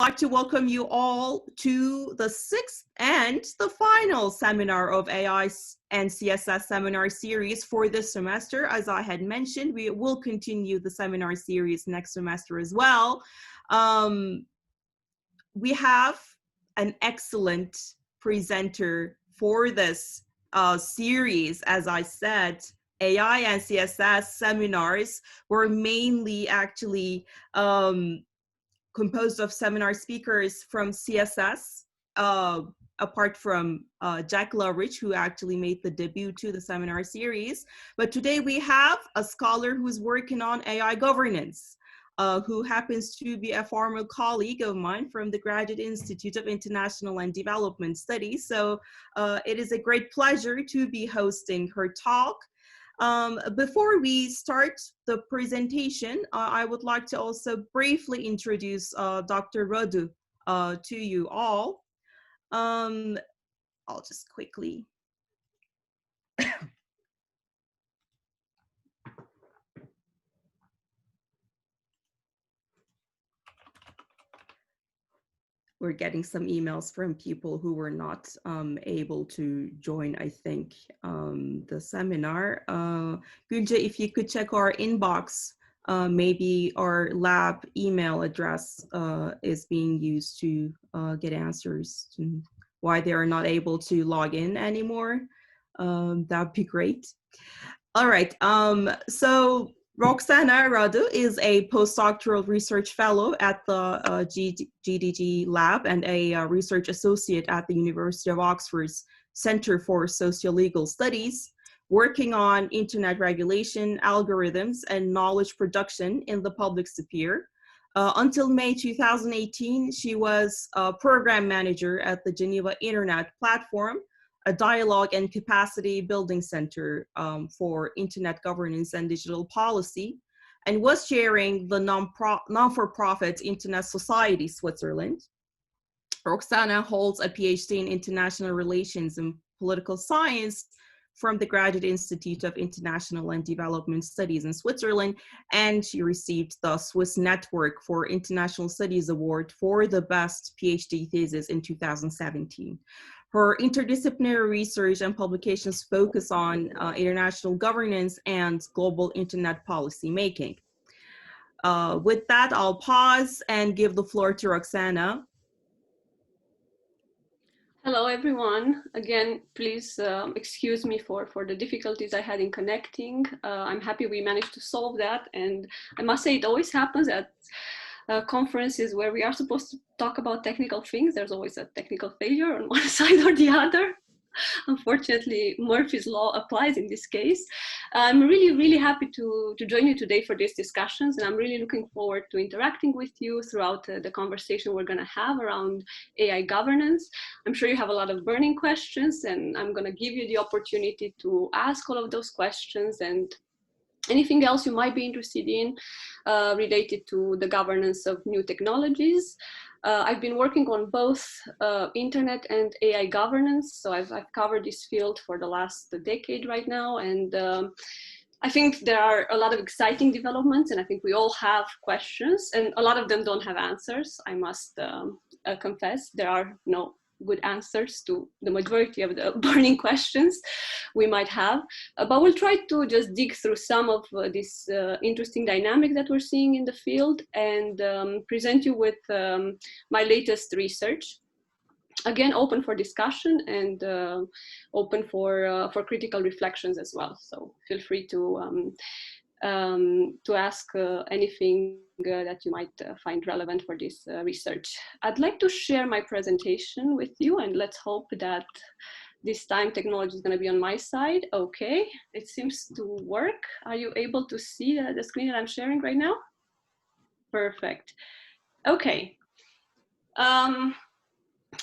I'd like to welcome you all to the sixth and the final seminar of AI and CSS Seminar series for this semester. As I had mentioned, we will continue the seminar series next semester as well. We have an excellent presenter for this series. As I said, AI and CSS seminars were mainly actually composed of seminar speakers from CSS, apart from Jack Loveridge, who actually made the debut to the seminar series. But today we have a scholar who's working on AI governance, who happens to be a former colleague of mine from the Graduate Institute of International and Development Studies. So it is a great pleasure to be hosting her talk. Before we start the presentation, I would like to also briefly introduce Dr. Radu to you all. I'll just quickly. We're getting some emails from people who were not able to join, I think, the seminar. Gülce, if you could check our inbox, maybe our lab email address is being used to get answers to why they are not able to log in anymore. That'd be great. All right, so Roxana Radu is a postdoctoral research fellow at the GDG lab and a research associate at the University of Oxford's Center for Sociolegal Studies, working on internet regulation, algorithms, and knowledge production in the public sphere. Until May 2018, she was a program manager at the Geneva Internet Platform, a dialogue and capacity building center for internet governance and digital policy, and was chairing the non-for-profit Internet Society Switzerland. Roxana holds a PhD in international relations and political science from the Graduate Institute of International and Development Studies in Switzerland, and she received the Swiss Network for International Studies Award for the best PhD thesis in 2017. Her interdisciplinary research and publications focus on international governance and global internet policy making. With that, I'll pause and give the floor to Roxana. Hello, everyone. Again, please excuse me for the difficulties I had in connecting. I'm happy we managed to solve that. And I must say, it always happens at conferences where we are supposed to talk about technical things. There's always a technical failure on one side or the other. Unfortunately, Murphy's Law applies in this case. I'm really happy to join you today for these discussions, and I'm really looking forward to interacting with you throughout the conversation we're going to have around AI governance. I'm sure you have a lot of burning questions, and I'm going to give you the opportunity to ask all of those questions and anything else you might be interested in related to the governance of new technologies. I've been working on both internet and AI governance, so I've covered this field for the last decade right now, and I think there are a lot of exciting developments, and I think we all have questions, and a lot of them don't have answers. I must confess, there are no good answers to the majority of the burning questions we might have, but we'll try to just dig through some of this interesting dynamic that we're seeing in the field and present you with my latest research. Again, open for discussion and open for critical reflections as well. So feel free to ask anything that you might find relevant for this research. I'd like to share my presentation with you, and let's hope that this time technology is going to be on my side. Okay, it seems to work. Are you able to see the screen that I'm sharing right now? Perfect. Okay.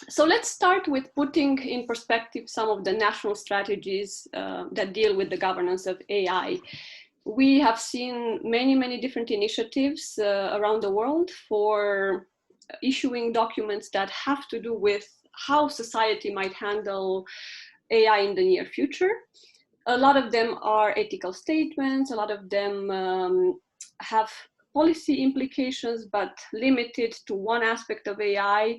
So let's start with putting in perspective some of the national strategies that deal with the governance of AI. We have seen many different initiatives around the world for issuing documents that have to do with how society might handle AI in the near future. A lot of them are ethical statements. A lot of them have policy implications, but limited to one aspect of AI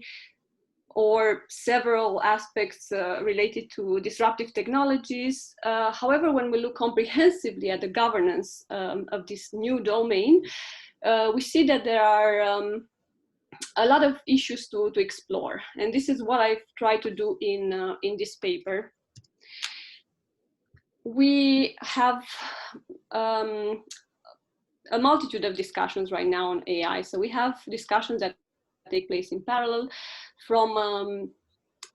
or several aspects related to disruptive technologies. However, when we look comprehensively at the governance of this new domain, we see that there are a lot of issues to explore. And this is what I've tried to do in this paper. We have a multitude of discussions right now on AI. So we have discussions that take place in parallel, from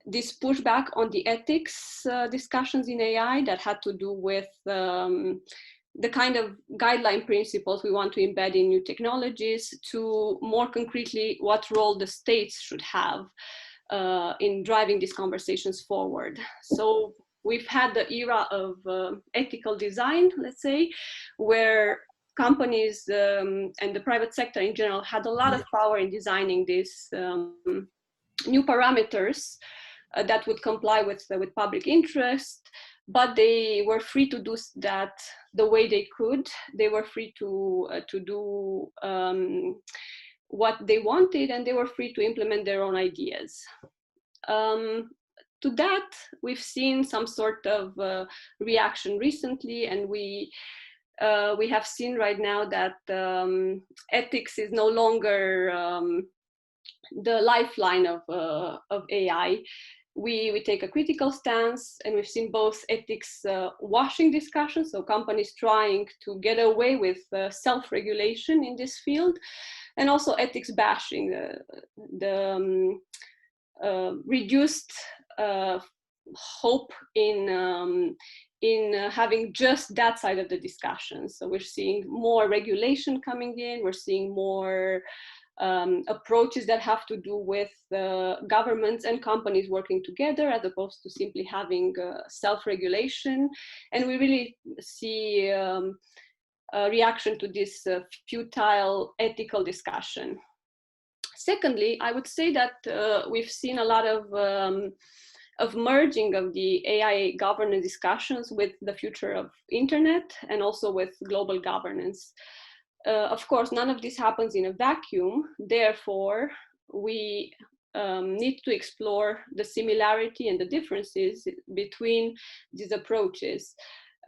this pushback on the ethics discussions in AI that had to do with the kind of guideline principles we want to embed in new technologies, to more concretely what role the states should have in driving these conversations forward. So we've had the era of ethical design, let's say, where companies and the private sector in general had a lot of power in designing these new parameters that would comply with public interest, but they were free to do that the way they could. They were free to do what they wanted, and they were free to implement their own ideas. To that, we've seen some sort of reaction recently, and we have seen right now that ethics is no longer the lifeline of AI. We take a critical stance, and we've seen both ethics washing discussions, so companies trying to get away with self-regulation in this field, and also ethics bashing, the reduced hope in having just that side of the discussion. So we're seeing more regulation coming in, we're seeing more approaches that have to do with governments and companies working together, as opposed to simply having self-regulation. And we really see a reaction to this futile ethical discussion. Secondly, I would say that we've seen a lot of merging of the AI governance discussions with the future of internet, and also with global governance. Of course, none of this happens in a vacuum. Therefore, we need to explore the similarity and the differences between these approaches.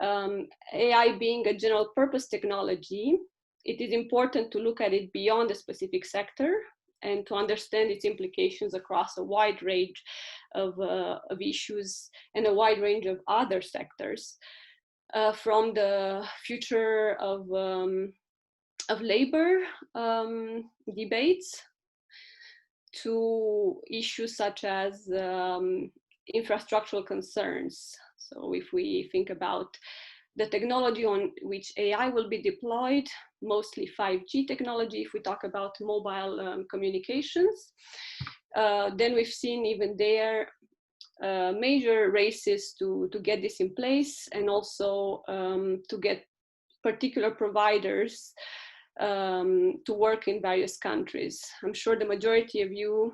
AI being a general purpose technology, it is important to look at it beyond a specific sector and to understand its implications across a wide range of issues and a wide range of other sectors, from the future of labor debates to issues such as infrastructural concerns. So if we think about the technology on which AI will be deployed, mostly 5G technology, if we talk about mobile communications, then we've seen even there major races to get this in place, and also to get particular providers to work in various countries. I'm sure the majority of you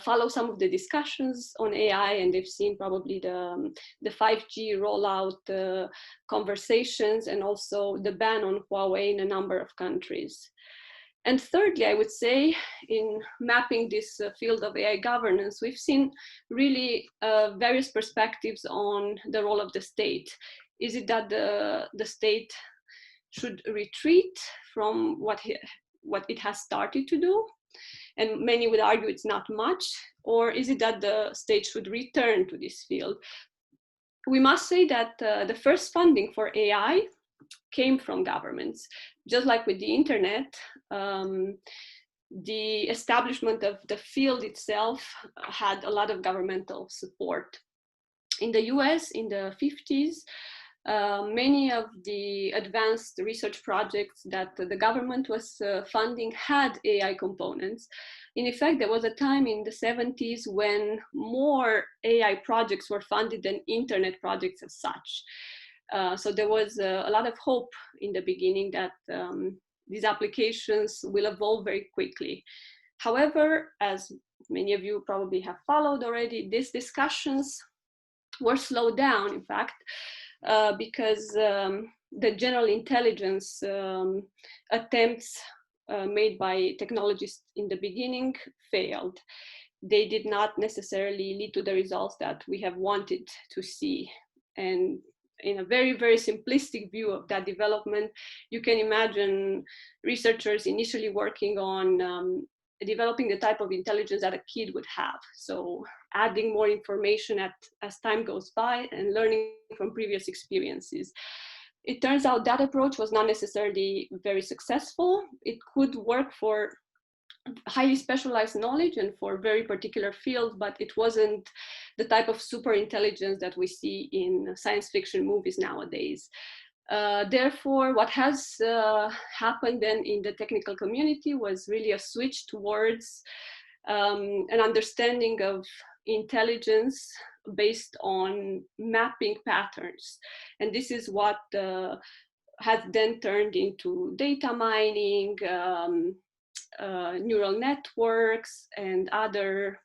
follow some of the discussions on AI, and they've seen probably the 5G rollout conversations, and also the ban on Huawei in a number of countries. And thirdly, I would say, in mapping this field of AI governance, we've seen really various perspectives on the role of the state. Is it that the state should retreat from what it has started to do? And many would argue it's not much. Or is it that the state should return to this field? We must say that the first funding for AI came from governments. Just like with the internet, the establishment of the field itself had a lot of governmental support. In the US, in the 50s, many of the advanced research projects that the government was funding had AI components. In effect, there was a time in the 70s when more AI projects were funded than internet projects as such. So there was a lot of hope in the beginning that these applications will evolve very quickly. However, as many of you probably have followed already, these discussions were slowed down, in fact, because the general intelligence attempts made by technologists in the beginning failed. They did not necessarily lead to the results that we have wanted to see. And in a very, very simplistic view of that development, you can imagine researchers initially working on developing the type of intelligence that a kid would have. So adding more information as time goes by and learning from previous experiences. It turns out that approach was not necessarily very successful. It could work for highly specialized knowledge and for very particular fields, but it wasn't the type of super intelligence that we see in science fiction movies nowadays. Therefore, what has happened then in the technical community was really a switch towards an understanding of intelligence based on mapping patterns. And this is what has then turned into data mining, neural networks, and other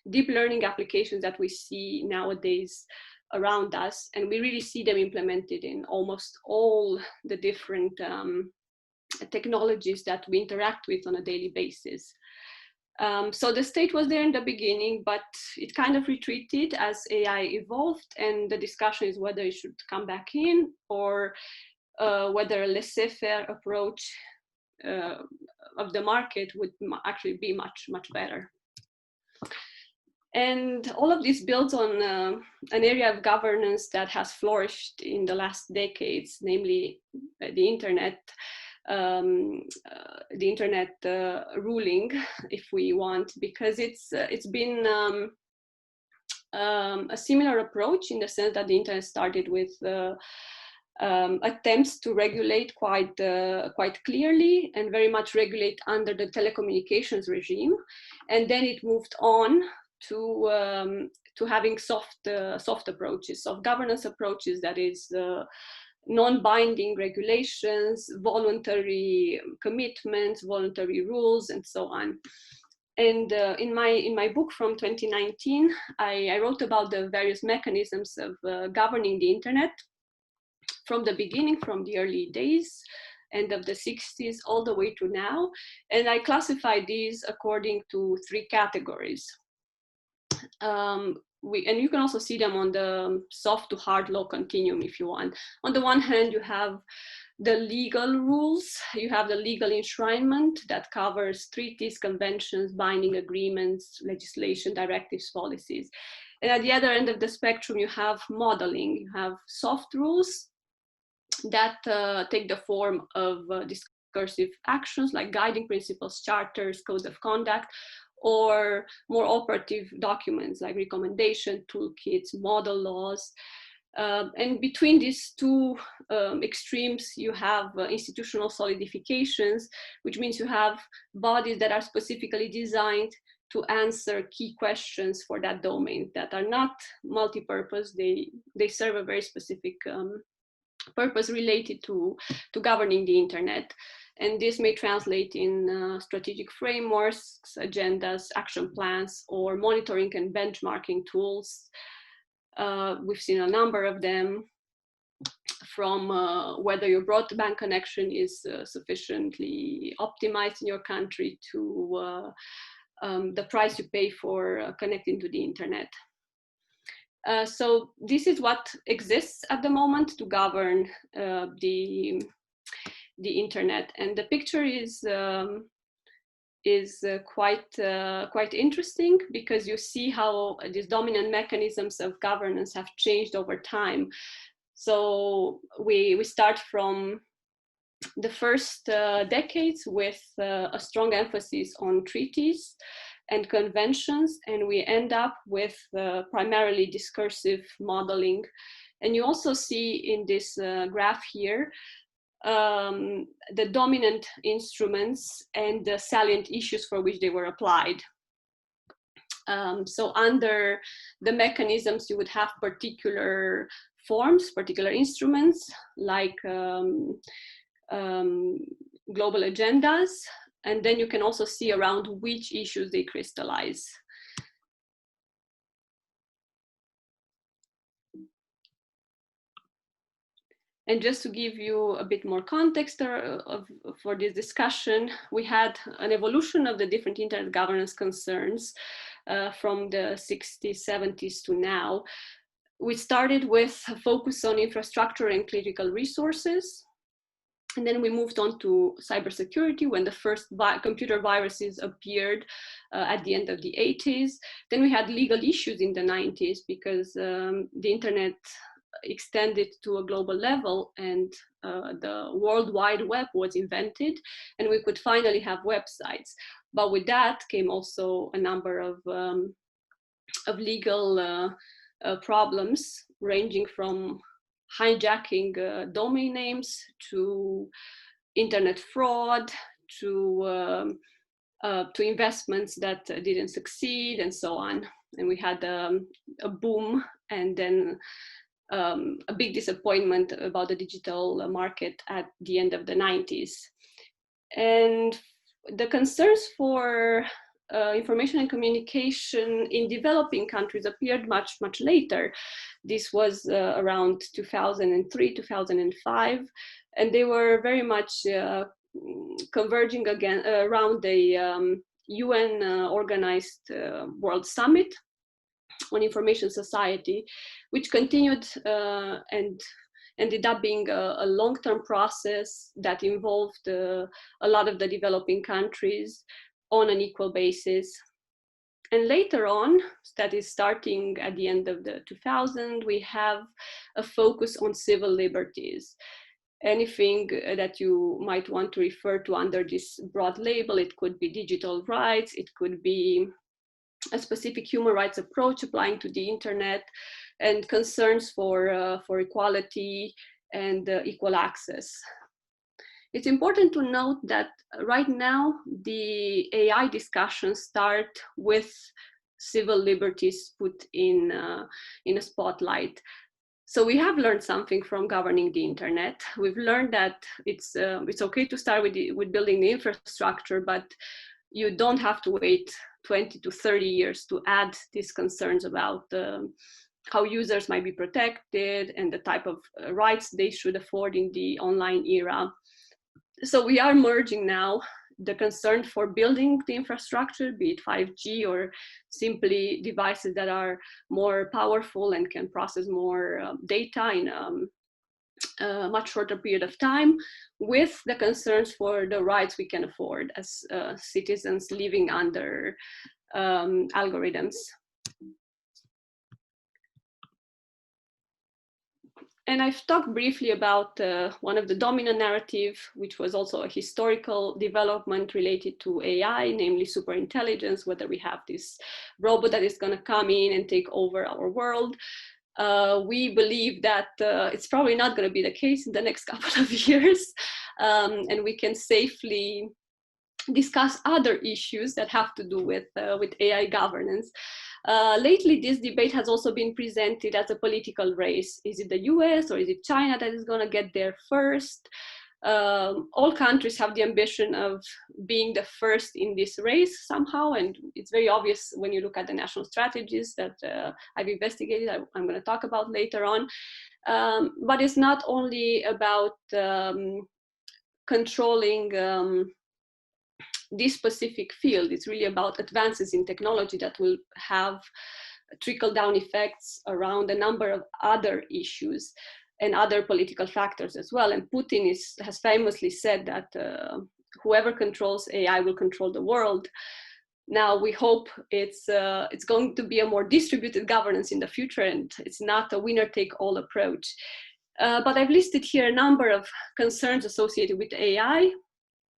deep learning applications that we see nowadays around us. And we really see them implemented in almost all the different technologies that we interact with on a daily basis. So the state was there in the beginning, but it kind of retreated as AI evolved, and the discussion is whether it should come back in or whether a laissez-faire approach of the market would actually be much, much better. And all of this builds on an area of governance that has flourished in the last decades, namely the internet. Ruling, if we want, because it's been a similar approach in the sense that the internet started with attempts to regulate quite clearly and very much regulate under the telecommunications regime, and then it moved on to having soft approaches, soft governance approaches, that is non-binding regulations, voluntary commitments, voluntary rules, and so on. And in my book from 2019, I wrote about the various mechanisms of governing the internet from the beginning, from the early days, end of the 60s, all the way to now. And I classified these according to 3 categories. And you can also see them on the soft to hard law continuum if you want. On the one hand, you have the legal rules, you have the legal enshrinement that covers treaties, conventions, binding agreements, legislation, directives, policies. And at the other end of the spectrum, you have modeling, you have soft rules that take the form of discursive actions like guiding principles, charters, codes of conduct, or more operative documents like recommendation, toolkits, model laws. And between these two extremes, you have institutional solidifications, which means you have bodies that are specifically designed to answer key questions for that domain that are not multi-purpose. They serve a very specific purpose related to governing the internet. And this may translate in strategic frameworks, agendas, action plans, or monitoring and benchmarking tools. We've seen a number of them, from whether your broadband connection is sufficiently optimized in your country to the price you pay for connecting to the internet. So this is what exists at the moment to govern the internet, and the picture is quite interesting, because you see how these dominant mechanisms of governance have changed over time. So we start from the first decades with a strong emphasis on treaties and conventions, and we end up with primarily discursive modeling. And you also see in this graph here the dominant instruments and the salient issues for which they were applied. So under the mechanisms, you would have particular forms, particular instruments, like global agendas, and then you can also see around which issues they crystallize. And just to give you a bit more context for this discussion, we had an evolution of the different internet governance concerns from the 60s, 70s to now. We started with a focus on infrastructure and critical resources. And then we moved on to cybersecurity when the first computer viruses appeared at the end of the 80s. Then we had legal issues in the 90s because the internet extended to a global level and the World Wide Web was invented and we could finally have websites. But with that came also a number of legal problems ranging from hijacking domain names to internet fraud to investments that didn't succeed and so on. And we had a boom and then a big disappointment about the digital market at the end of the 90s. And the concerns for information and communication in developing countries appeared much, much later. This was around 2003, 2005, and they were very much converging again around the UN organized World Summit on Information Society, which continued and ended up being a long-term process that involved a lot of the developing countries on an equal basis. And later on, that is starting at the end of the 2000s, we have a focus on civil liberties. Anything that you might want to refer to under this broad label, it could be digital rights, it could be a specific human rights approach applying to the internet, and concerns for equality and equal access. It's important to note that right now the AI discussions start with civil liberties put in a spotlight. So we have learned something from governing the internet. We've learned that it's okay to start with building the infrastructure, but you don't have to wait 20 to 30 years to add these concerns about how users might be protected and the type of rights they should afford in the online era. So we are merging now the concern for building the infrastructure, be it 5G or simply devices that are more powerful and can process more data in a much shorter period of time, with the concerns for the rights we can afford as citizens living under algorithms. And I've talked briefly about one of the dominant narrative, which was also a historical development related to AI, namely superintelligence, whether we have this robot that is going to come in and take over our world. We believe that it's probably not going to be the case in the next couple of years, and we can safely discuss other issues that have to do with AI governance. Lately, this debate has also been presented as a political race. Is it the US or is it China that is going to get there first? All countries have the ambition of being the first in this race somehow, and it's very obvious when you look at the national strategies that I've investigated, I'm going to talk about later on. But it's not only about controlling this specific field. It's really about advances in technology that will have trickle-down effects around a number of other issues and other political factors as well. And Putin has famously said that whoever controls AI will control the world. Now we hope it's going to be a more distributed governance in the future, and it's not a winner-take-all approach. But I've listed here a number of concerns associated with AI.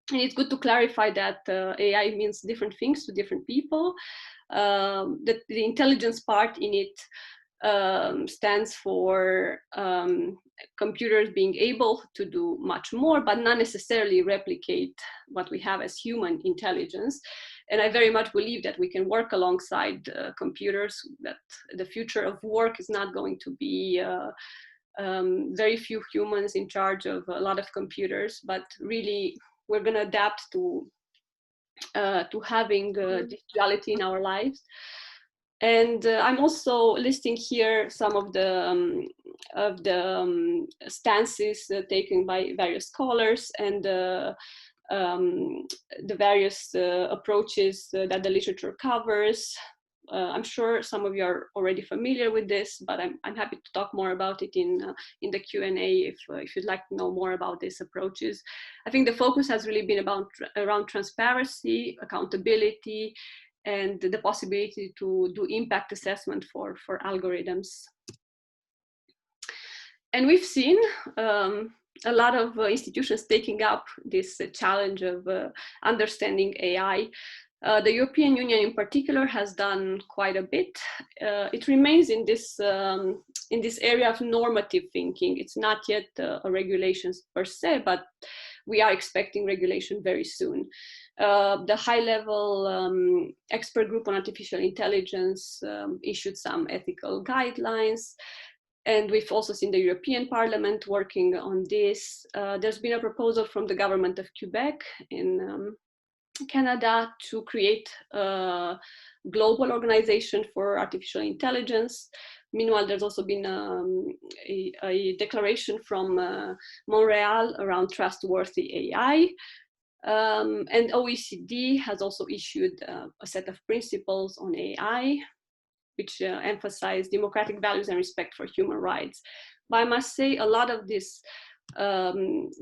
And it's good to clarify that AI means different things to different people. The intelligence part in it stands for computers being able to do much more, but not necessarily replicate what we have as human intelligence. And I very much believe that we can work alongside computers, that the future of work is not going to be very few humans in charge of a lot of computers, but really we're going to adapt to having this duality in our lives. And I'm also listing here some of the stances taken by various scholars and the various approaches that the literature covers. I'm sure some of you are already familiar with this, but I'm happy to talk more about it in the Q&A if you'd like to know more about these approaches. I think the focus has really been around transparency, accountability, and the possibility to do impact assessment for algorithms. And we've seen a lot of institutions taking up this challenge of understanding AI. The European Union in particular has done quite a bit. It remains in this area of normative thinking. It's not yet a regulations per se, but we are expecting regulation very soon. The high-level expert group on artificial intelligence issued some ethical guidelines. And we've also seen the European Parliament working on this. There's been a proposal from the government of Quebec in Canada to create a global organization for artificial intelligence. Meanwhile, there's also been a declaration from Montreal around trustworthy AI. And OECD has also issued a set of principles on AI, which emphasize democratic values and respect for human rights. But I must say a lot of these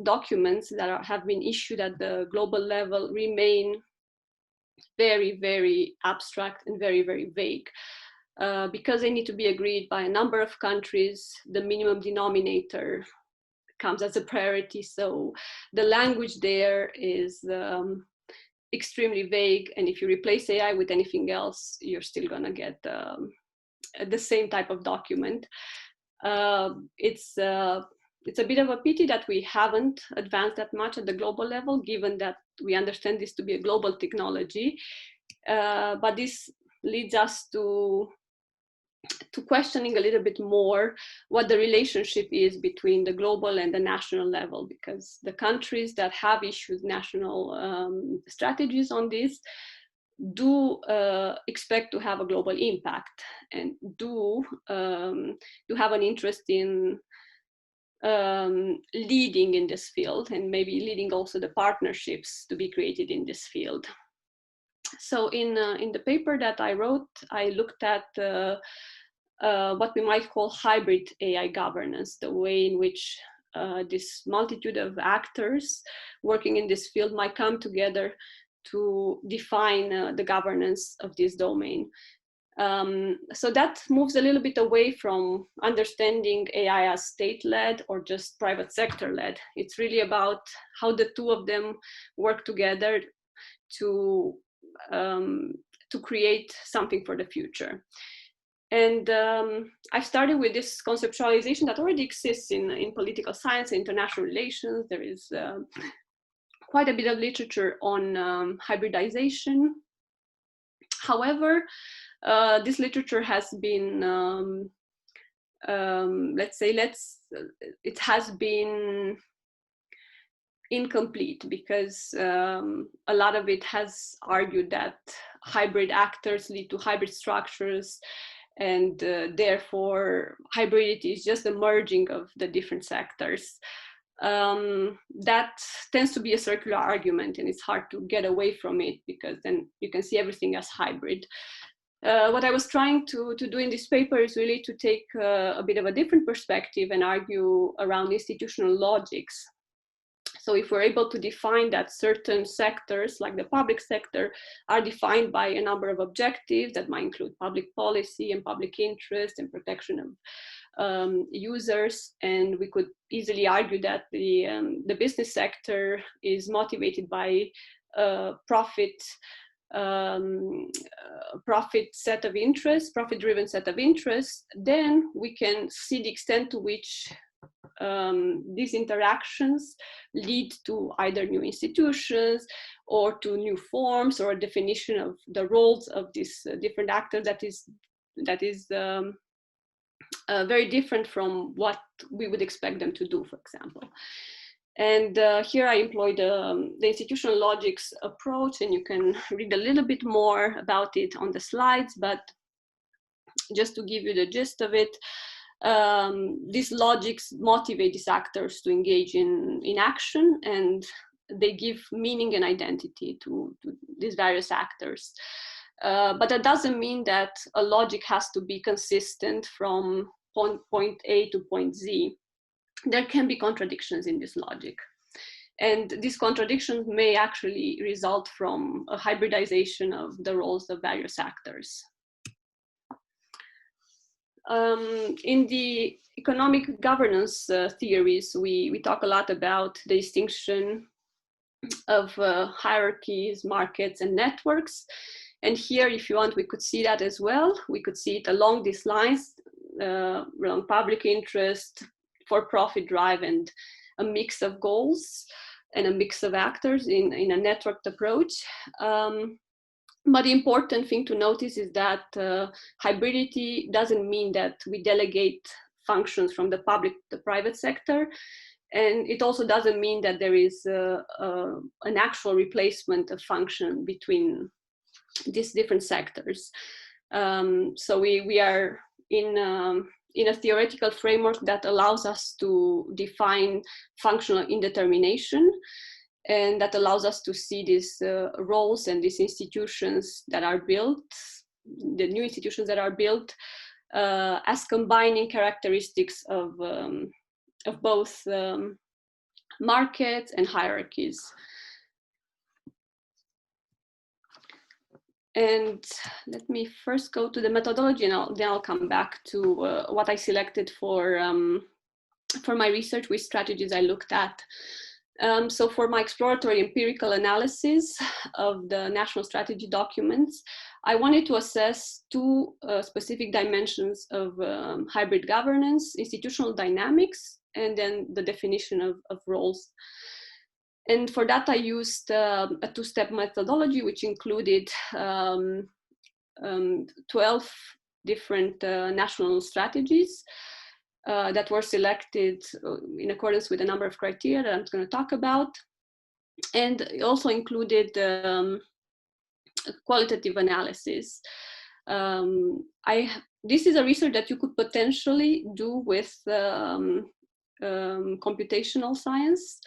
documents that have been issued at the global level remain very, very abstract and very, very vague. Because they need to be agreed by a number of countries, the minimum denominator comes as a priority. So the language there is extremely vague. And if you replace AI with anything else, you're still gonna get the same type of document. It's a bit of a pity that we haven't advanced that much at the global level, given that we understand this to be a global technology. But this leads us to questioning a little bit more what the relationship is between the global and the national level, because the countries that have issued national strategies on this do expect to have a global impact and do have an interest in leading in this field, and maybe leading also the partnerships to be created in this field. So in the paper that I wrote, I looked at what we might call hybrid AI governance, the way in which this multitude of actors working in this field might come together to define the governance of this domain. So that moves a little bit away from understanding AI as state-led or just private sector-led. It's really about how the two of them work together to create something for the future. And I started with this conceptualization that already exists in political science and international relations. There is quite a bit of literature on hybridization. However, this literature has been, it has been incomplete, because a lot of it has argued that hybrid actors lead to hybrid structures, and therefore hybridity is just a merging of the different sectors. That tends to be a circular argument, and it's hard to get away from it, because then you can see everything as hybrid. What I was trying to do in this paper is really to take a bit of a different perspective and argue around institutional logics. So if we're able to define that certain sectors, like the public sector, are defined by a number of objectives that might include public policy and public interest and protection of users, and we could easily argue that the business sector is motivated by profit-driven set of interests, then we can see the extent to which these interactions lead to either new institutions or to new forms, or a definition of the roles of these different actors that is very different from what we would expect them to do, for example. And here I employed the institutional logics approach, and you can read a little bit more about it on the slides, but just to give you the gist of it, these logics motivate these actors to engage in action, and they give meaning and identity to these various actors. But that doesn't mean that a logic has to be consistent from point A to point Z. There can be contradictions in this logic. And these contradictions may actually result from a hybridization of the roles of various actors. In the economic governance theories, we talk a lot about the distinction of hierarchies, markets, and networks. And here, if you want, we could see that as well. We could see it along these lines, along public interest, for-profit drive, and a mix of goals and a mix of actors in a networked approach. But the important thing to notice is that hybridity doesn't mean that we delegate functions from the public to the private sector. And it also doesn't mean that there is an actual replacement of function between these different sectors. So we are in a theoretical framework that allows us to define functional indetermination, and that allows us to see these roles and these institutions that are built, the new institutions that are built, as combining characteristics of both markets and hierarchies. And let me first go to the methodology, and then I'll come back to what I selected for my research, which strategies I looked at. So for my exploratory empirical analysis of the national strategy documents, I wanted to assess two specific dimensions of hybrid governance: institutional dynamics, and then the definition of roles. And for that, I used a two-step methodology, which included 12 different national strategies that were selected in accordance with a number of criteria that I'm going to talk about. And it also included qualitative analysis. This is a research that you could potentially do with computational science.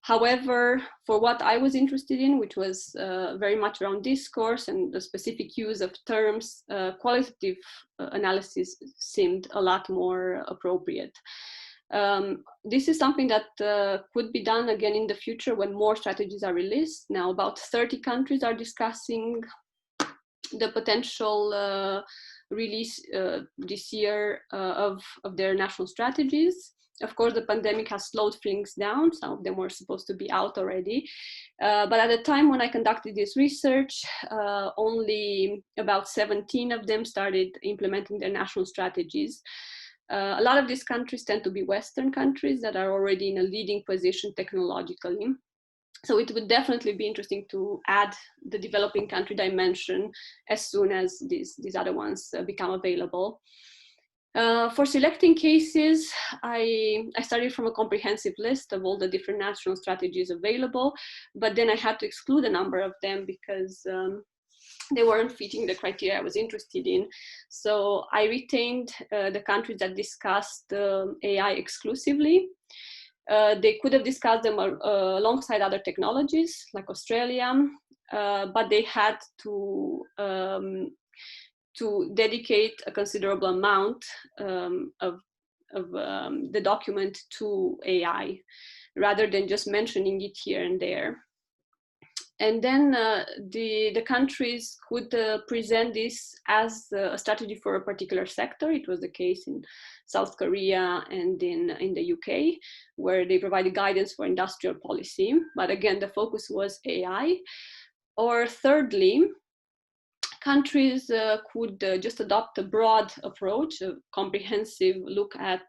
However, for what I was interested in, which was very much around discourse and the specific use of terms, qualitative analysis seemed a lot more appropriate. This is something that could be done again in the future when more strategies are released. Now, about 30 countries are discussing the potential release this year of their national strategies. Of course, the pandemic has slowed things down. Some of them were supposed to be out already. But at the time when I conducted this research, only about 17 of them started implementing their national strategies. A lot of these countries tend to be Western countries that are already in a leading position technologically. So it would definitely be interesting to add the developing country dimension as soon as these other ones become available. For selecting cases, I started from a comprehensive list of all the different national strategies available, but then I had to exclude a number of them because they weren't fitting the criteria I was interested in. So I retained the countries that discussed AI exclusively. They could have discussed them alongside other technologies like Australia, but they had to dedicate a considerable amount of the document to AI, rather than just mentioning it here and there. And then the countries could present this as a strategy for a particular sector. It was the case in South Korea and in the UK, where they provided guidance for industrial policy. But again, the focus was AI. Or thirdly, countries could just adopt a broad approach, a comprehensive look at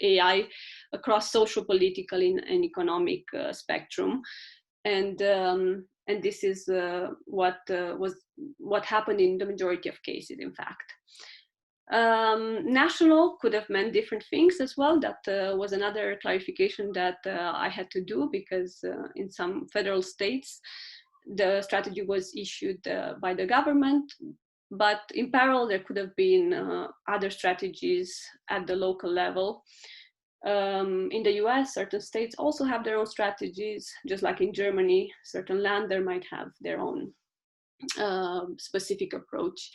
AI across social, political, and economic spectrum. And this is what happened in the majority of cases, in fact. National could have meant different things as well. That was another clarification that I had to do, because in some federal states, the strategy was issued by the government, But in parallel, there could have been other strategies at the local level. In the US, certain states also have their own strategies, just like in Germany, certain landers might have their own specific approach.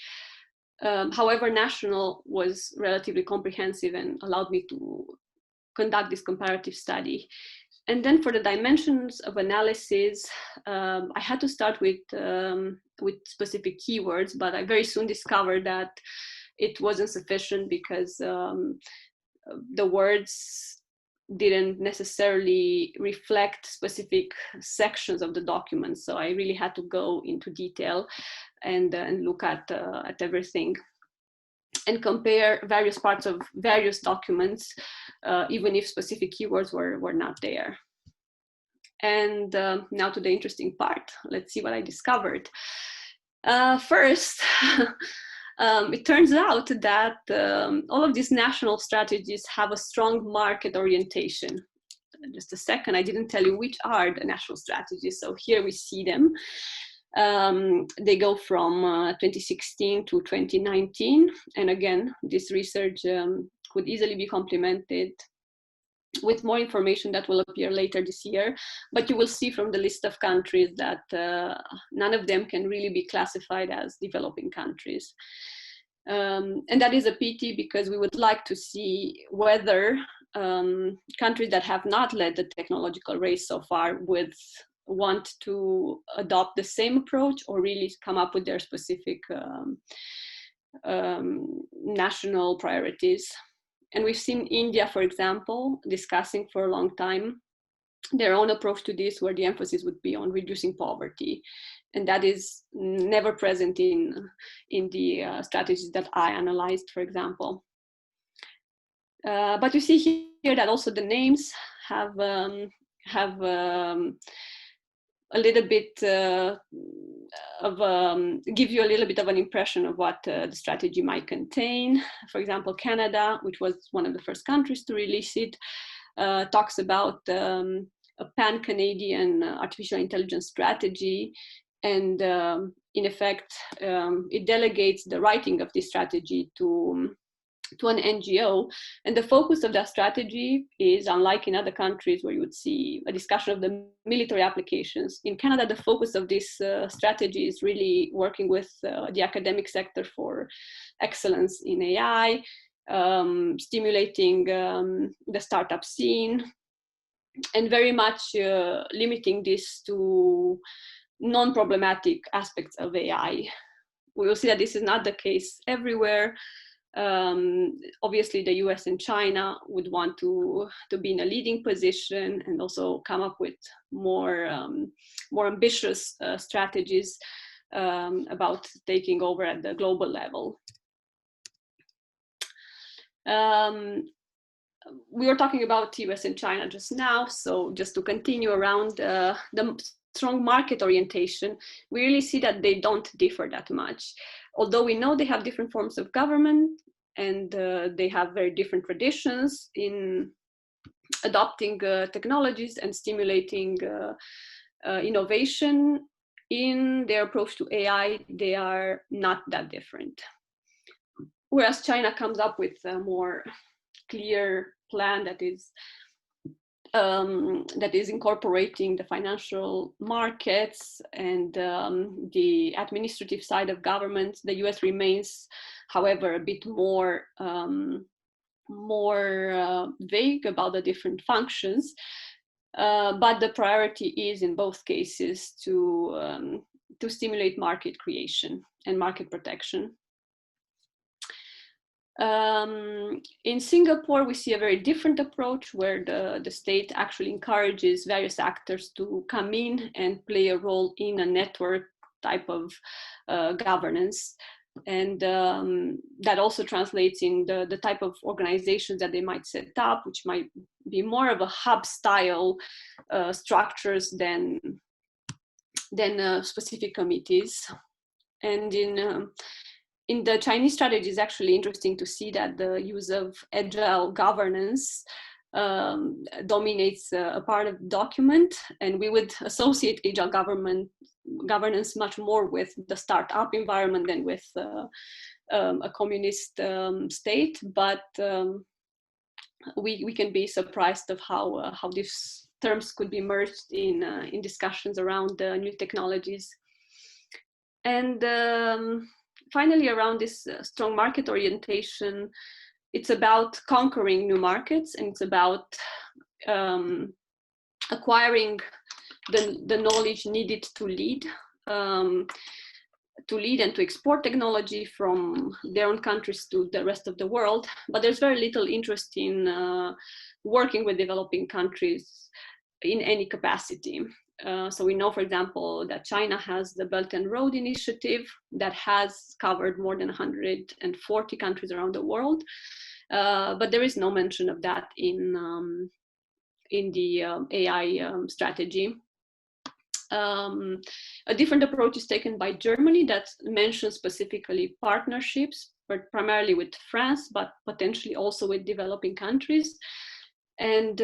However, national was relatively comprehensive and allowed me to conduct this comparative study. And then for the dimensions of analysis, I had to start with specific keywords, but I very soon discovered that it wasn't sufficient because the words didn't necessarily reflect specific sections of the document. So I really had to go into detail and look at everything and compare various parts of various documents, even if specific keywords were not there. And now to the interesting part. Let's see what I discovered. First, it turns out that all of these national strategies have a strong market orientation. Just a second, I didn't tell you which are the national strategies. So here we see them. They go from 2016 to 2019. And again, this research could easily be complemented with more information that will appear later this year. But you will see from the list of countries that none of them can really be classified as developing countries. And that is a pity, because we would like to see whether countries that have not led the technological race so far would want to adopt the same approach or really come up with their specific national priorities. And we've seen India, for example, discussing for a long time their own approach to this, where the emphasis would be on reducing poverty. And that is never present in the strategies that I analyzed, for example. But you see here that also the names have a little bit give you a little bit of an impression of what the strategy might contain. For example, Canada, which was one of the first countries to release it, talks about a pan-Canadian artificial intelligence strategy. And in effect, it delegates the writing of this strategy to an NGO. And the focus of that strategy is, unlike in other countries where you would see a discussion of the military applications, in Canada, the focus of this strategy is really working with the academic sector for excellence in AI, stimulating the startup scene, and very much limiting this to non-problematic aspects of AI. We will see that this is not the case everywhere. Obviously, the US and China would want to be in a leading position and also come up with more ambitious strategies about taking over at the global level. We were talking about US and China just now, so just to continue around the strong market orientation, we really see that they don't differ that much. Although we know they have different forms of government and they have very different traditions in adopting technologies and stimulating innovation, in their approach to AI, they are not that different. Whereas China comes up with a more clear plan that is incorporating the financial markets and the administrative side of government. The US remains, however, a bit more vague about the different functions, but the priority is in both cases to stimulate market creation and market protection. In Singapore, we see a very different approach, where the state actually encourages various actors to come in and play a role in a network type of governance. And that also translates in the type of organizations that they might set up, which might be more of a hub style structures than specific committees. And in the Chinese strategy, it's actually interesting to see that the use of agile governance dominates a part of the document, and we would associate agile governance much more with the startup environment than with a communist state, but we can be surprised of how these terms could be merged in discussions around new technologies. And finally, around this strong market orientation, it's about conquering new markets, and it's about acquiring the knowledge needed to lead and to export technology from their own countries to the rest of the world. But there's very little interest in working with developing countries in any capacity. So we know, for example, that China has the Belt and Road Initiative that has covered more than 140 countries around the world. But there is no mention of that in the AI strategy. A different approach is taken by Germany that mentions specifically partnerships, but primarily with France, but potentially also with developing countries, and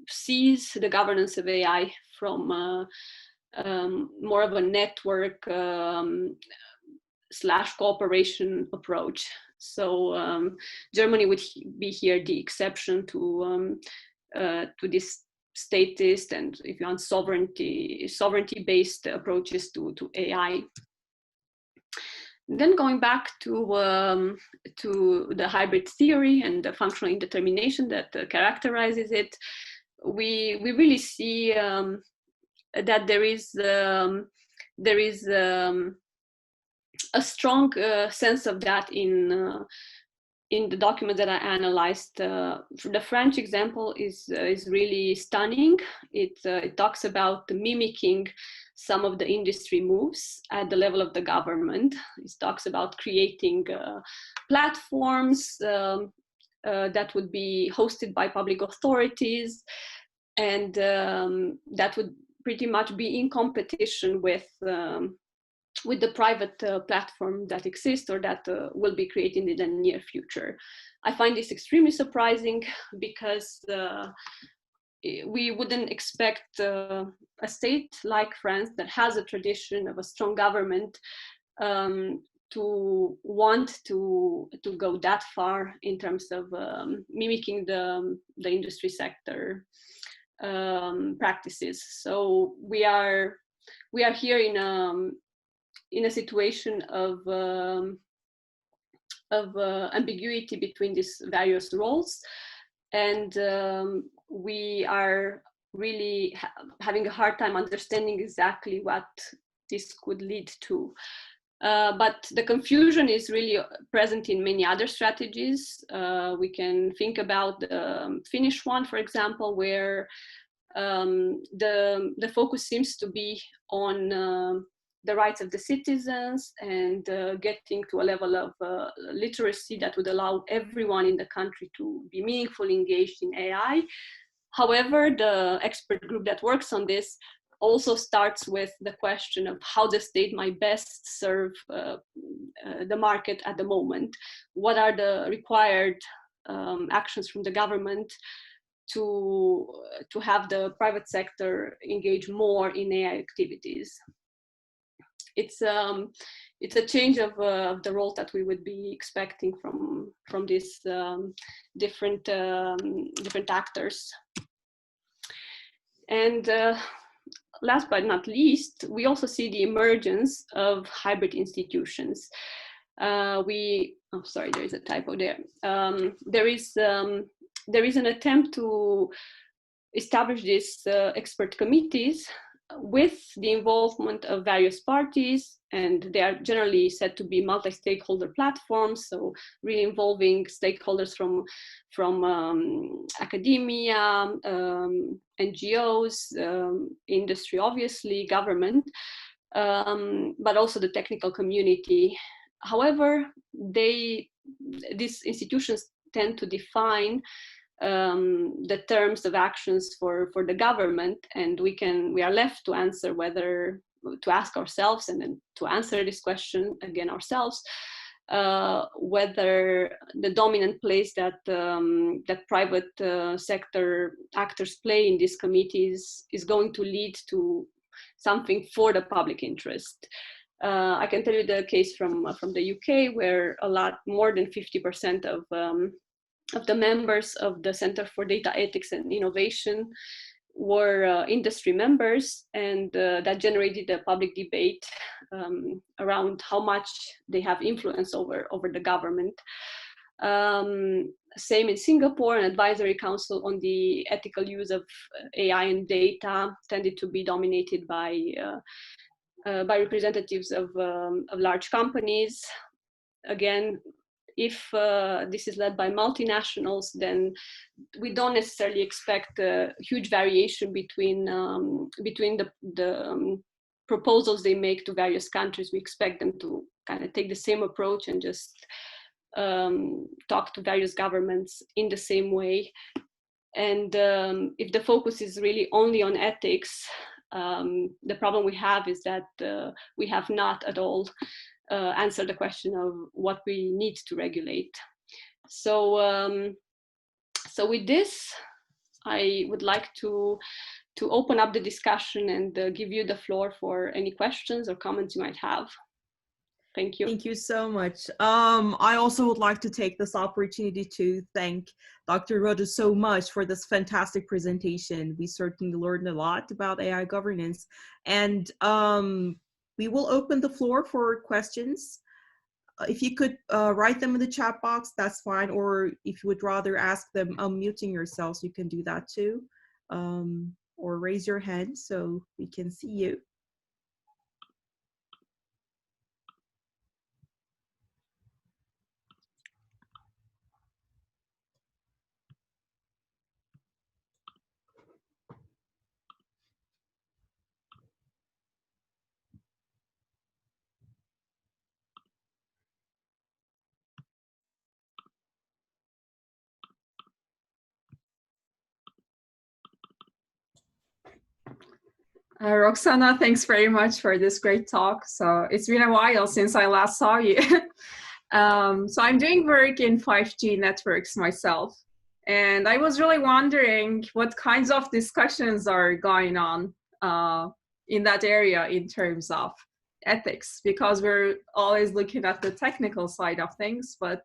sees the governance of AI from more of a network / cooperation approach. So Germany would be here the exception to this statist and, if you want, sovereignty-based approaches to AI. Then going back to the hybrid theory and the functional indetermination that characterizes it, we really see that there is a strong sense of that in the document that I analyzed. The French example is really stunning. It talks about mimicking some of the industry moves at the level of the government. It talks about creating platforms that would be hosted by public authorities, and that would pretty much be in competition with the private platform that exists or that will be created in the near future. I find this extremely surprising because we wouldn't expect a state like France that has a tradition of a strong government to want to go that far in terms of mimicking the industry sector practices. So we are here in a situation of ambiguity between these various roles, and we are really having a hard time understanding exactly what this could lead to. But the confusion is really present in many other strategies. We can think about the Finnish one, for example, where the focus seems to be on the rights of the citizens and getting to a level of literacy that would allow everyone in the country to be meaningfully engaged in AI. However, the expert group that works on this also starts with the question of how the state might best serve the market at the moment. What are the required actions from the government to have the private sector engage more in AI activities? It's a change of the role that we would be expecting from these different actors. And last but not least, we also see the emergence of hybrid institutions. Sorry, there is a typo there. There is an attempt to establish these expert committees with the involvement of various parties, and they are generally said to be multi-stakeholder platforms, so really involving stakeholders from academia, NGOs, industry, obviously, government, but also the technical community. However, these institutions tend to define the terms of actions for the government, and we are left to answer whether to ask ourselves and then to answer this question again ourselves, whether the dominant place that that private sector actors play in these committees is going to lead to something for the public interest. I can tell you the case from the UK, where a lot more than 50% of the members of the Center for Data Ethics and Innovation were industry members, and that generated a public debate around how much they have influence over the government. Same in Singapore, an advisory council on the ethical use of AI and data tended to be dominated by representatives of large companies. Again, if this is led by multinationals, then we don't necessarily expect a huge variation between the proposals they make to various countries. We expect them to kind of take the same approach and just talk to various governments in the same way. And if the focus is really only on ethics, the problem we have is that we have not at all answered the question of what we need to regulate. So, so with this, I would like to open up the discussion and give you the floor for any questions or comments you might have. Thank you. Thank you so much. I also would like to take this opportunity to thank Dr. Roda so much for this fantastic presentation. We certainly learned a lot about AI governance, and we will open the floor for questions. If you could write them in the chat box, that's fine. Or if you would rather ask them unmuting yourselves, you can do that too. Or raise your hand so we can see you. Roxana, thanks very much for this great talk. So it's been a while since I last saw you. So I'm doing work in 5G networks myself. And I was really wondering what kinds of discussions are going on in that area in terms of ethics, because we're always looking at the technical side of things, but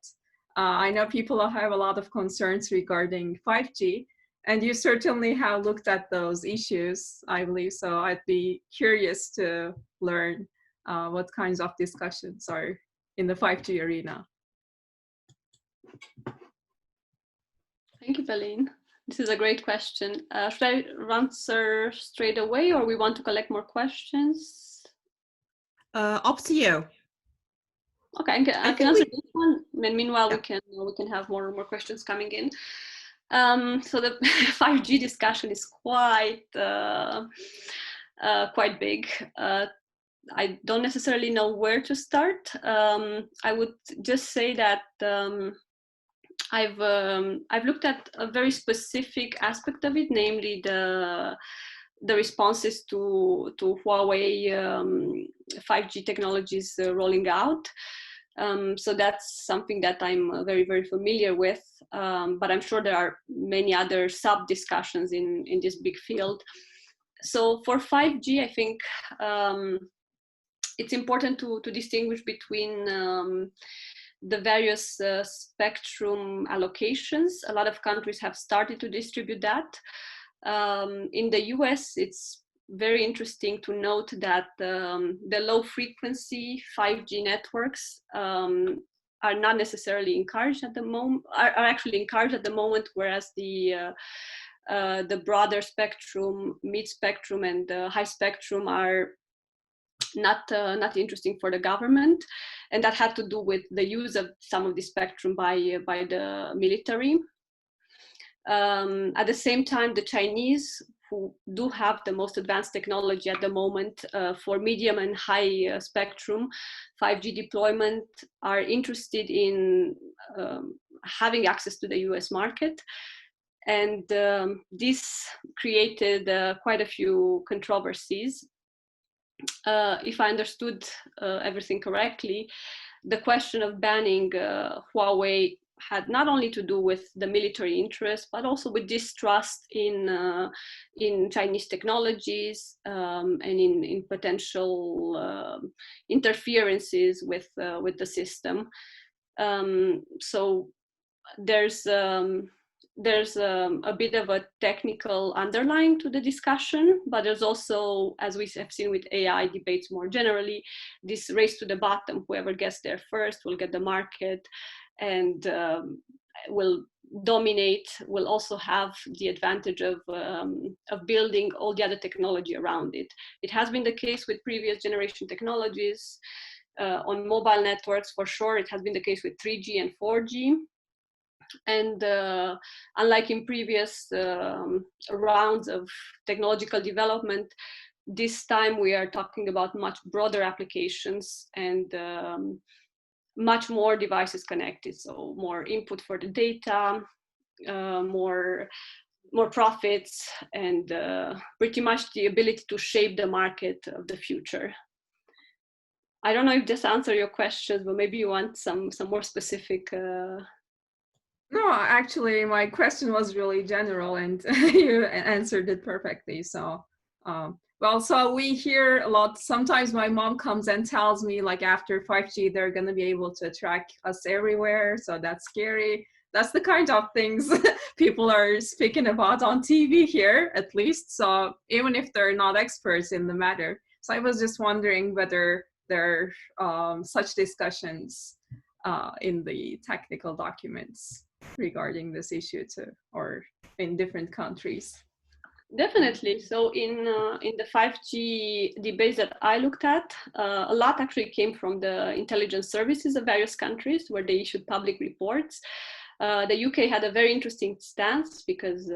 I know people have a lot of concerns regarding 5G. And you certainly have looked at those issues, I believe. So I'd be curious to learn what kinds of discussions are in the 5G arena. Thank you, Pauline. This is a great question. Should I answer straight away, or we want to collect more questions? Up to you. Okay, I can answer this one. And meanwhile, yeah, we can have more questions coming in. So the 5G discussion is quite big. I don't necessarily know where to start. I would just say that I've looked at a very specific aspect of it, namely the responses to Huawei 5G technologies rolling out. So that's something that I'm very, very familiar with, but I'm sure there are many other sub-discussions in this big field. So for 5G, I think it's important to distinguish between the various spectrum allocations. A lot of countries have started to distribute that. In the US, it's very interesting to note that the low frequency 5G networks are not necessarily encouraged at the moment, are actually encouraged at the moment, whereas the broader spectrum, mid spectrum, and high spectrum are not interesting for the government, and that had to do with the use of some of the spectrum by the military. At the same time, the Chinese, who do have the most advanced technology at the moment for medium and high spectrum 5G deployment, are interested in having access to the US market. And this created quite a few controversies. If I understood everything correctly, the question of banning Huawei had not only to do with the military interest, but also with distrust in Chinese technologies and in potential interferences with the system. So there's a bit of a technical underlying to the discussion, but there's also, as we have seen with AI debates more generally, this race to the bottom. Whoever gets there first will get the market and will dominate, will also have the advantage of building all the other technology around it. It has been the case with previous generation technologies. On mobile networks, for sure, it has been the case with 3G and 4G. And unlike in previous rounds of technological development, this time we are talking about much broader applications and much more devices connected. So more input for the data, more profits, and pretty much the ability to shape the market of the future. I don't know if this answers your questions, but maybe you want some more specific. No, actually, my question was really general, and you answered it perfectly. So, well, so we hear a lot. Sometimes my mom comes and tells me, like, after 5G, they're going to be able to track us everywhere. So that's scary. That's the kind of things people are speaking about on TV here, at least. So even if they're not experts in the matter. So I was just wondering whether there are such discussions in the technical documents regarding this issue too, or in different countries. Definitely. So in the 5G debates that I looked at, a lot actually came from the intelligence services of various countries where they issued public reports. The UK had a very interesting stance because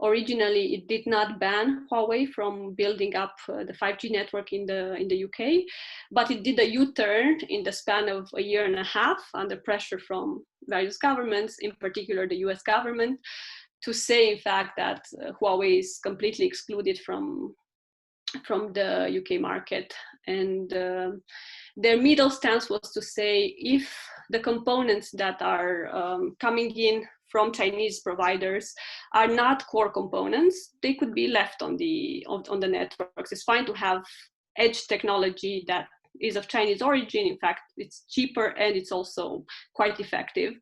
originally it did not ban Huawei from building up the 5G network in the UK, but it did a U-turn in the span of a year and a half under pressure from various governments, in particular the US government, to say in fact that Huawei is completely excluded from the UK market. And their middle stance was to say if the components that are coming in from Chinese providers are not core components, they could be left on the networks. It's fine to have edge technology that is of Chinese origin. In fact, it's cheaper and it's also quite effective.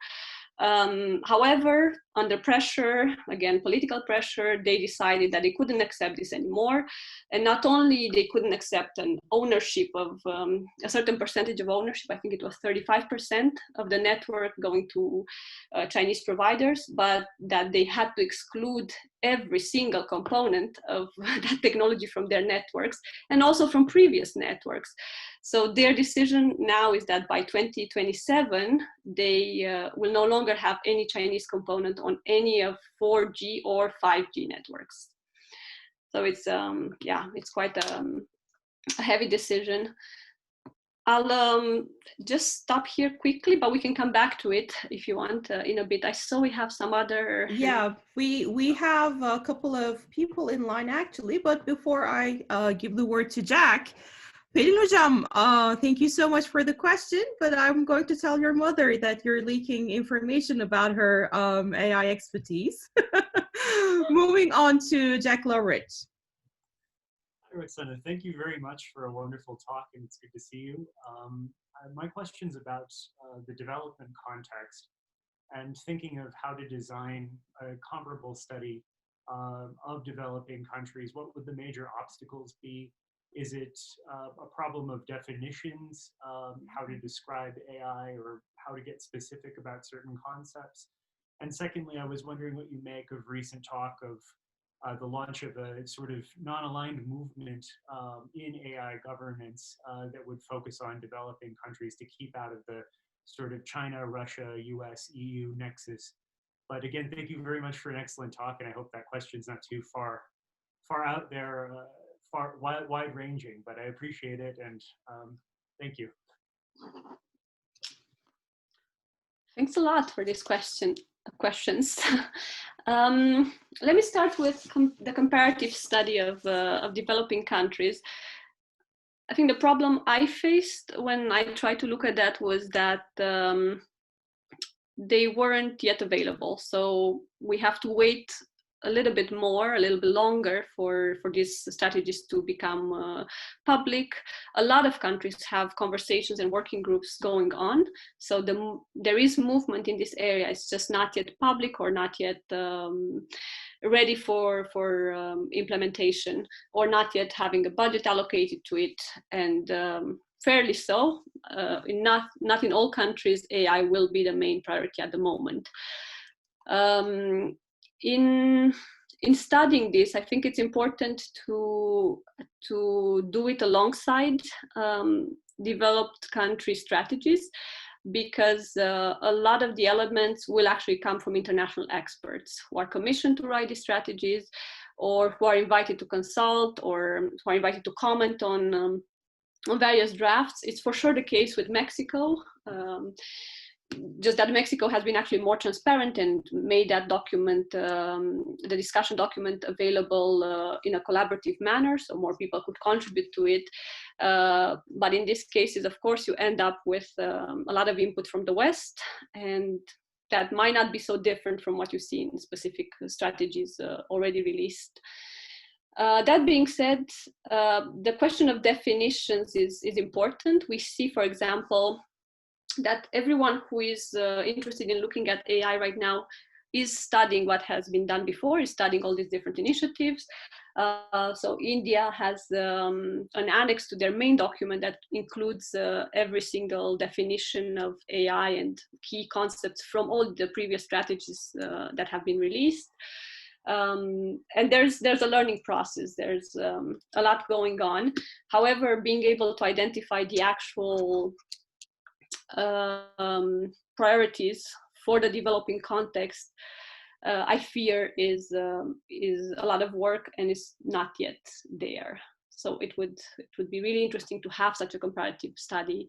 However, under pressure, again, political pressure, they decided that they couldn't accept this anymore. And not only they couldn't accept an ownership of a certain percentage of ownership, I think it was 35% of the network going to Chinese providers, but that they had to exclude every single component of that technology from their networks and also from previous networks. So their decision now is that by 2027, they will no longer have any Chinese component on any of 4G or 5G networks. So it's it's quite a heavy decision. I'll just stop here quickly, but we can come back to it if you want in a bit. I saw we have some other. Yeah, we have a couple of people in line actually, but before I give the word to Jack, Pelin Hocam, thank you so much for the question, but I'm going to tell your mother that you're leaking information about her AI expertise. Moving on to Jack Lowrich. Hi, Roxana. Thank you very much for a wonderful talk, and it's good to see you. My question's about the development context and thinking of how to design a comparable study of developing countries. What would the major obstacles be? Is it a problem of definitions, how to describe AI or how to get specific about certain concepts? And secondly, I was wondering what you make of recent talk of the launch of a sort of non-aligned movement in AI governance that would focus on developing countries to keep out of the sort of China, Russia, US, EU nexus. But again, thank you very much for an excellent talk, and I hope that question's not too far out there, wide-ranging, but I appreciate it, and thank you. Thanks a lot for this questions. Let me start with the comparative study of developing countries. I think the problem I faced when I tried to look at that was that they weren't yet available. So we have to wait a little bit longer for these strategies to become public. A lot of countries have conversations and working groups going on. So there is movement in this area. It's just not yet public or not yet ready for implementation, or not yet having a budget allocated to it. And fairly so, not in all countries, AI will be the main priority at the moment. In studying this, I think it's important to do it alongside developed country strategies, because a lot of the elements will actually come from international experts who are commissioned to write these strategies, or who are invited to consult, or who are invited to comment on various drafts. It's for sure the case with Mexico. Just that Mexico has been actually more transparent and made that document, the discussion document, available in a collaborative manner, so more people could contribute to it. But in these cases, of course, you end up with a lot of input from the West, and that might not be so different from what you see in specific strategies already released. That being said, the question of definitions is important. We see, for example, that everyone who is interested in looking at AI right now is studying what has been done before, is studying all these different initiatives. So India has an annex to their main document that includes every single definition of AI and key concepts from all the previous strategies that have been released. And there's a learning process. There's a lot going on. However, being able to identify the actual priorities for the developing context, I fear is a lot of work, and is not yet there. So it would be really interesting to have such a comparative study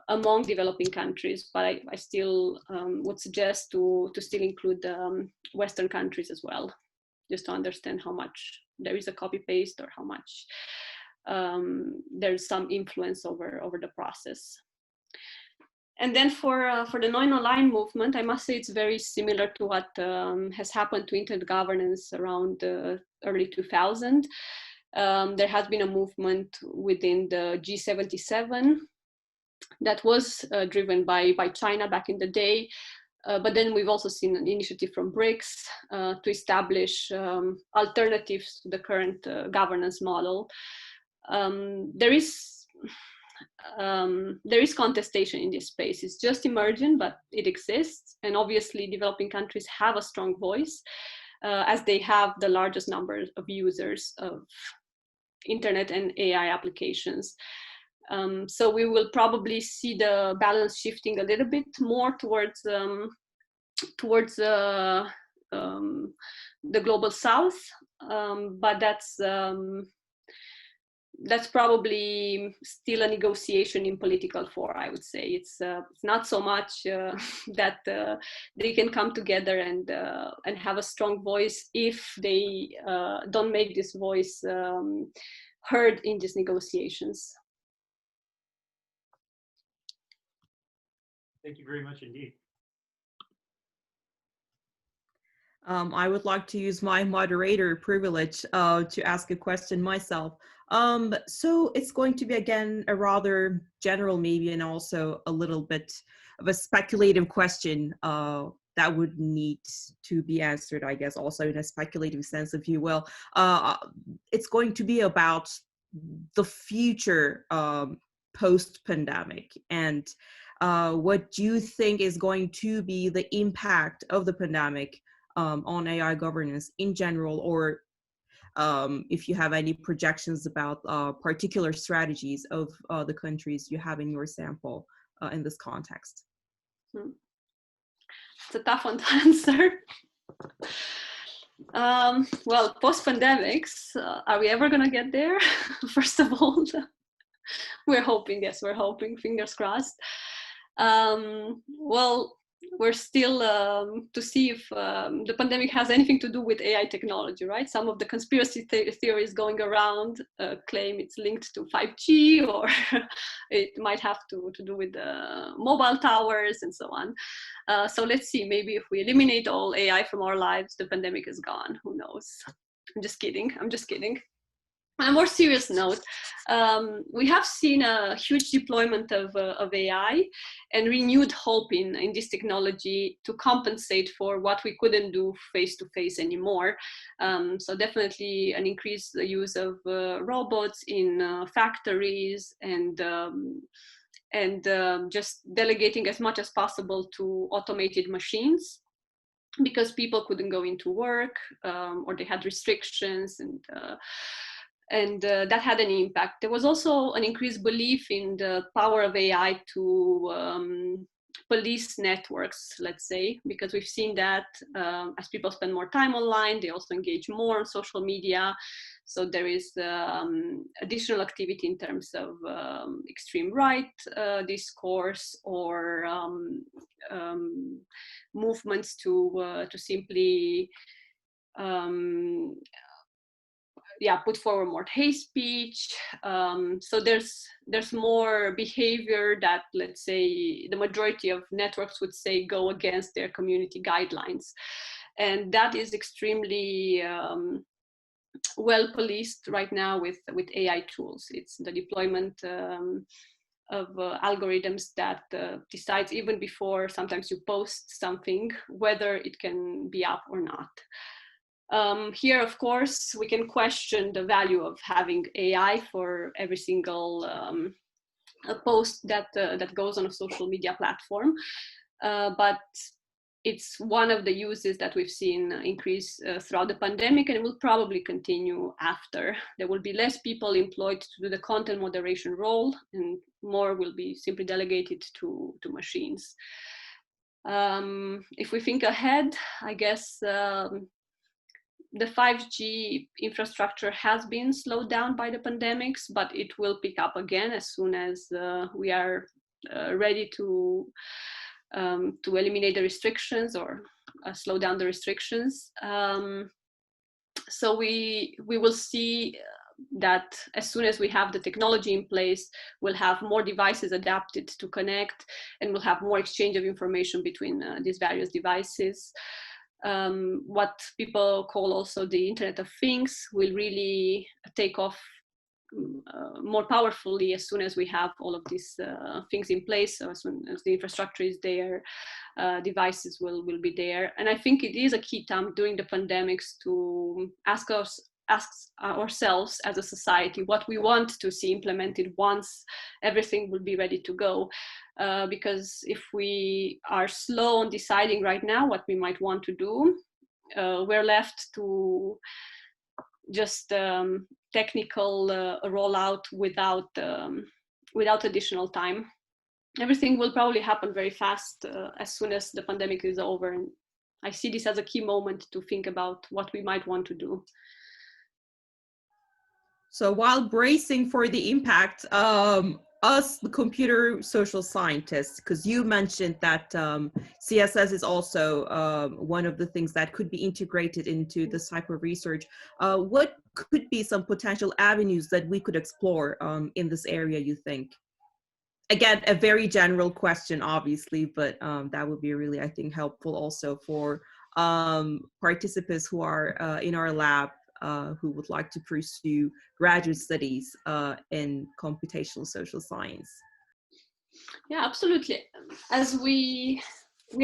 among developing countries, but I still would suggest to still include Western countries as well, just to understand how much there is a copy paste, or how much there's some influence over the process. And then for the non-aligned movement, I must say it's very similar to what has happened to internet governance around the early 2000s. There has been a movement within the G77 that was driven by China back in the day. But then we've also seen an initiative from BRICS to establish alternatives to the current governance model. There is contestation in this space. It's just emerging, but it exists. And obviously developing countries have a strong voice as they have the largest number of users of internet and AI applications. So we will probably see the balance shifting a little bit more towards the global south, but that's probably still a negotiation in political fora, I would say. It's not so much that they can come together and have a strong voice if they don't make this voice heard in these negotiations. Thank you very much indeed. I would like to use my moderator privilege to ask a question myself. So it's going to be, again, a rather general maybe, and also a little bit of a speculative question that would need to be answered, I guess, also in a speculative sense, if you will. It's going to be about the future post-pandemic, and what do you think is going to be the impact of the pandemic on AI governance in general, or if you have any projections about particular strategies of the countries you have in your sample in this context? It's a tough one to answer. Well, post-pandemics, are we ever going to get there? First of all, we're hoping, yes, we're hoping, fingers crossed. Well, we're still to see if the pandemic has anything to do with AI technology, right? Some of the conspiracy theories going around claim it's linked to 5G, or it might have to do with mobile towers and so on. So let's see, maybe if we eliminate all AI from our lives, the pandemic is gone. Who knows? I'm just kidding. I'm just kidding. On a more serious note, we have seen a huge deployment of AI and renewed hope in this technology to compensate for what we couldn't do face-to-face anymore. So definitely an increased use of robots in factories, and just delegating as much as possible to automated machines, because people couldn't go into work, or they had restrictions, and that had an impact. There was also an increased belief in the power of AI to police networks, let's say, because we've seen that as people spend more time online, they also engage more on social media. So there is additional activity in terms of extreme right discourse, or movements to simply put forward more hate speech. So there's more behavior that, let's say, the majority of networks would say go against their community guidelines, and that is extremely well policed right now with AI tools. It's the deployment of algorithms that decides, even before sometimes you post something, whether it can be up or not. Here, of course, we can question the value of having AI for every single post that goes on a social media platform, but it's one of the uses that we've seen increase throughout the pandemic, and it will probably continue after. There will be less people employed to do the content moderation role, and more will be simply delegated to machines. If we think ahead, I guess the 5G infrastructure has been slowed down by the pandemics, but it will pick up again as soon as we are ready to eliminate the restrictions, or slow down the restrictions. So we will see that as soon as we have the technology in place, we'll have more devices adapted to connect, and we'll have more exchange of information between these various devices. What people call also the Internet of Things will really take off more powerfully as soon as we have all of these things in place. So as soon as the infrastructure is there, devices will be there. And I think it is a key time during the pandemics to ask ourselves as a society what we want to see implemented once everything will be ready to go. Because if we are slow on deciding right now what we might want to do, we're left to just technical rollout without additional time. Everything will probably happen very fast as soon as the pandemic is over. And I see this as a key moment to think about what we might want to do. So while bracing for the impact, us, the computer social scientists, because you mentioned that CSS is also one of the things that could be integrated into this type of research. What could be some potential avenues that we could explore in this area, you think? Again, a very general question, obviously, but that would be really, I think, helpful also for participants who are in our lab, who would like to pursue graduate studies in computational social science. Yeah, absolutely. As we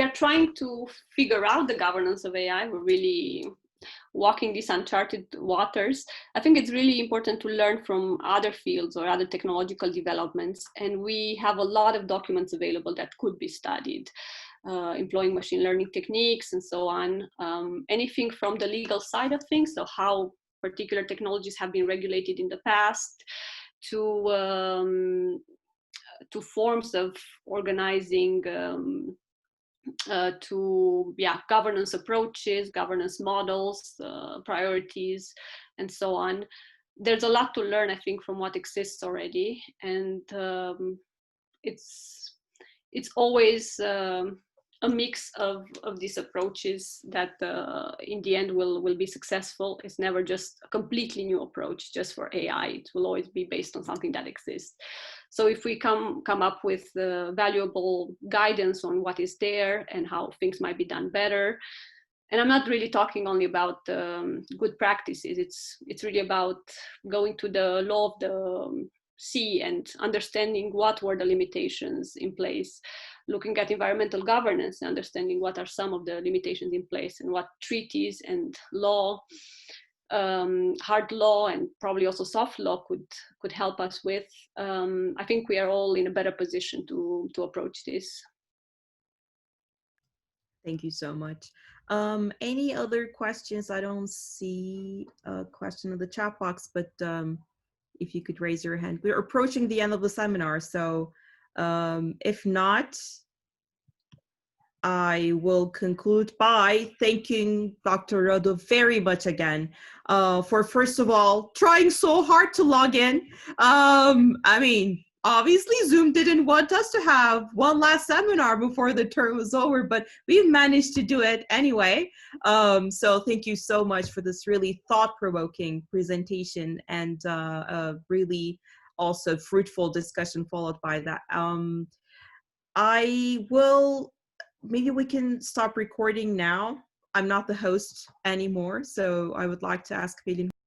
are trying to figure out the governance of AI, we're really walking these uncharted waters. I think it's really important to learn from other fields or other technological developments, and we have a lot of documents available that could be studied. Employing machine learning techniques and so on. Anything from the legal side of things, so how particular technologies have been regulated in the past, to forms of organizing, to governance approaches, governance models, priorities, and so on. There's a lot to learn, I think, from what exists already, and it's always a a mix of these approaches that in the end will be successful. It's never just a completely new approach just for AI. It will always be based on something that exists. So if we come up with valuable guidance on what is there and how things might be done better, and I'm not really talking only about good practices. It's really about going to the law of the sea and understanding what were the limitations in place, looking at environmental governance, understanding what are some of the limitations in place and what treaties and law, hard law and probably also soft law could help us with. I think we are all in a better position to approach this. Thank you so much. Any other questions? I don't see a question in the chat box, but if you could raise your hand. We're approaching the end of the seminar, so if not, I will conclude by thanking Dr. Rado very much again for, first of all, trying so hard to log in. I mean, obviously Zoom didn't want us to have one last seminar before the term was over, but we've managed to do it anyway. So thank you so much for this really thought-provoking presentation and really also fruitful discussion followed by that. Maybe we can stop recording now. I'm not the host anymore, so I would like to ask Pelin